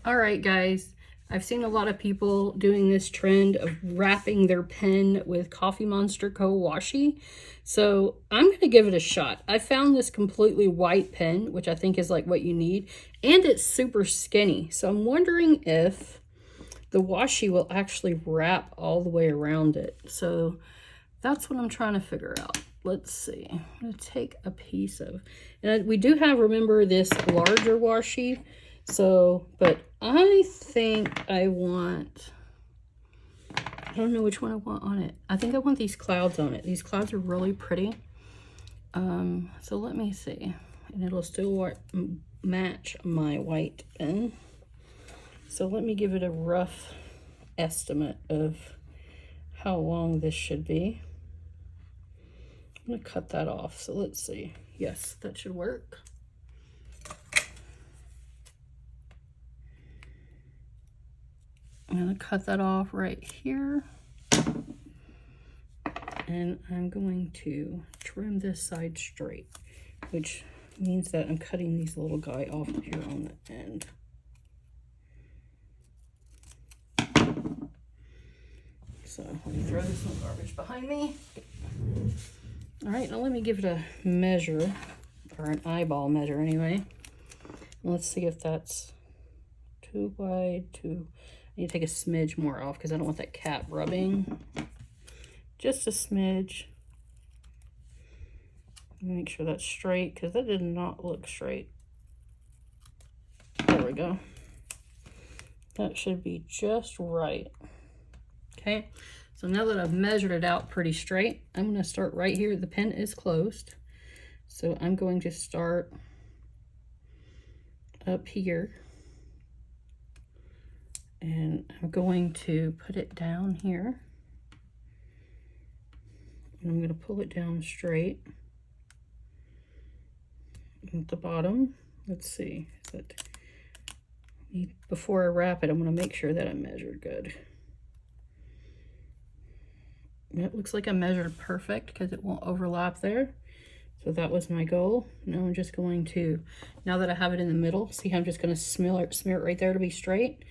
All right, guys, I've seen a lot of people doing this trend of wrapping their pen with Coffee Monster Co. washi. So I'm going to give it a shot. I found this completely white pen, which I think is like what you need, and it's super skinny. So I'm wondering if the washi will actually wrap all the way around it. So that's what I'm trying to figure out. Let's see. I'm going to take a piece of, and we do have, remember, this larger washi. So, but I think I want, I don't know which one I want on it. I think I want these clouds on it. These clouds are really pretty. So let me see. And it'll still match my white pen. So let me give it a rough estimate of how long this should be. I'm going to cut that off. So let's see. Yes, that should work. I'm going to cut that off right here. And I'm going to trim this side straight, which means that I'm cutting these little guy off here on the end. So let me throw this in the garbage behind me. All right, now let me give it a measure, or an eyeball measure anyway. Let's see if that's too wide, I need to take a smidge more off because I don't want that cap rubbing. Just a smidge. Make sure that's straight because that did not look straight. There we go. That should be just right. Okay, so now that I've measured it out pretty straight, I'm going to start right here. The pen is closed. So I'm going to start up here. And I'm going to put it down here. And I'm going to pull it down straight. At the bottom, let's see. Before I wrap it, I'm going to make sure that I measured good. It looks like I measured perfect because it won't overlap there. So that was my goal. Now I'm just going to, now that I have it in the middle, see how I'm just going to smear it right there to be straight.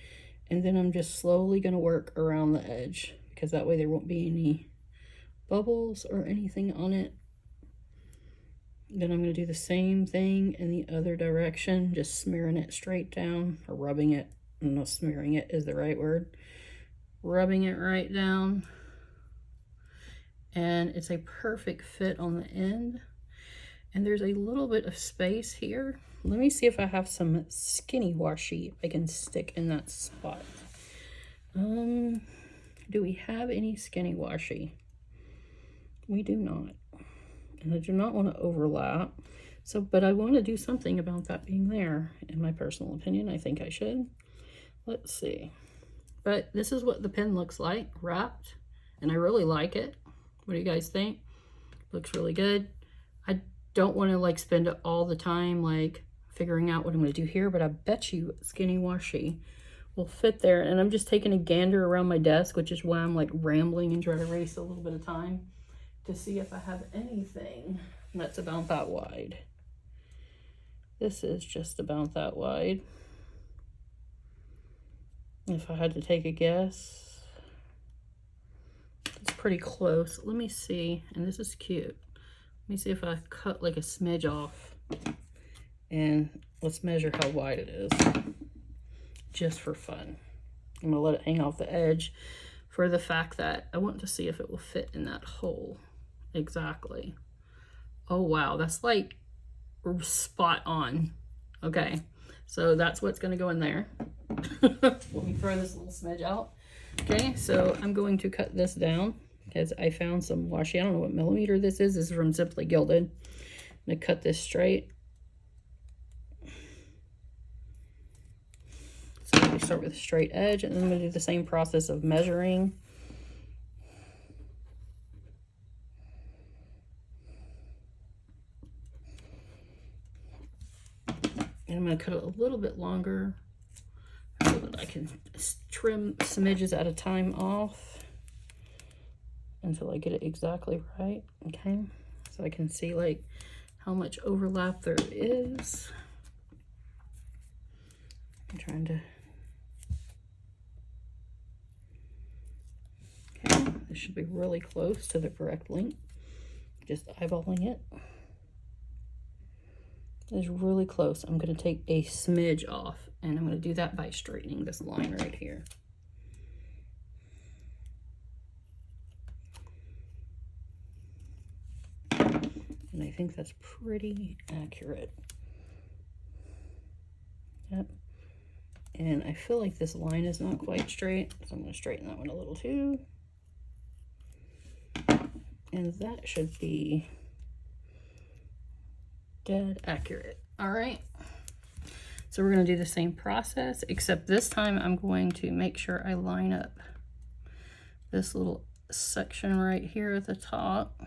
And then I'm just slowly going to work around the edge because that way there won't be any bubbles or anything on it. Then I'm going to do the same thing in the other direction, just smearing it straight down, or rubbing it. I don't know if smearing it is the right word. Rubbing it right down. And it's a perfect fit on the end. And there's a little bit of space here. Let me see if I have some skinny washi I can stick in that spot. Do we have any skinny washi? We do not. And I do not want to overlap. So, but I want to do something about that being there. In my personal opinion, I think I should. Let's see. But this is what the pen looks like wrapped. And I really like it. What do you guys think? Looks really good. I don't want to like spend all the time like figuring out what I'm going to do here, but I bet you skinny washi will fit there. And I'm just taking a gander around my desk, which is why I'm like rambling and trying to waste a little bit of time to see if I have anything that's about that wide. This is just about that wide. If I had to take a guess, it's pretty close. Let me see, and this is cute. Let me see if I cut like a smidge off, and let's measure how wide it is, just for fun. I'm gonna let it hang off the edge for the fact that I want to see if it will fit in that hole exactly. Oh wow, that's like spot on. Okay, so that's what's gonna go in there. Let me throw this little smidge out. Okay, so I'm going to cut this down because I found some washi. I don't know what millimeter this is. This is from Simply Gilded. I'm going to cut this straight. So we start with a straight edge, and then I'm going to do the same process of measuring. And I'm going to cut it a little bit longer so that I can trim smidges at a time off until I get it exactly right. Okay, so I can see like how much overlap there is. I'm trying to This should be really close to the correct length. Just eyeballing it. It's really close. I'm going to take a smidge off, and I'm going to do that by straightening this line right here. And I think that's pretty accurate. Yep. And I feel like this line is not quite straight, so I'm going to straighten that one a little too. And that should be dead accurate. All right. So we're going to do the same process, except this time I'm going to make sure I line up this little section right here at the top.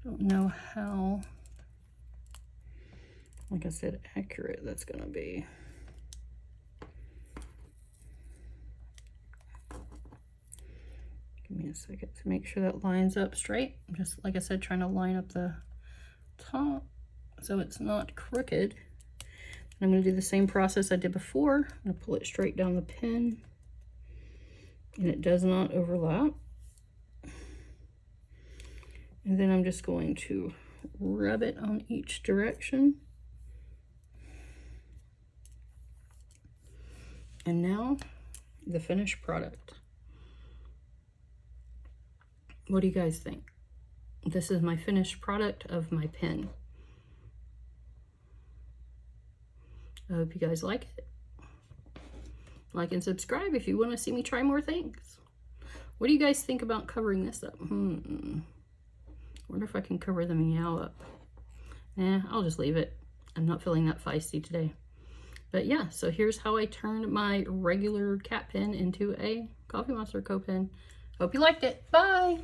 Don't know how, like I said, accurate that's going to be. Give me a second to make sure that lines up straight. I'm just, like I said, trying to line up the top so it's not crooked. I'm going to do the same process I did before. I'm going to pull it straight down the pin, and it does not overlap. And then I'm just going to rub it on each direction. And now the finished product. What do you guys think? This is my finished product of my pen. I hope you guys like it. Like and subscribe if you want to see me try more things. What do you guys think about covering this up? Wonder if I can cover the meow up. I'll just leave it. I'm not feeling that feisty today. But yeah, so here's how I turned my regular cat pen into a Coffee Monster Co pen. Hope you liked it. Bye!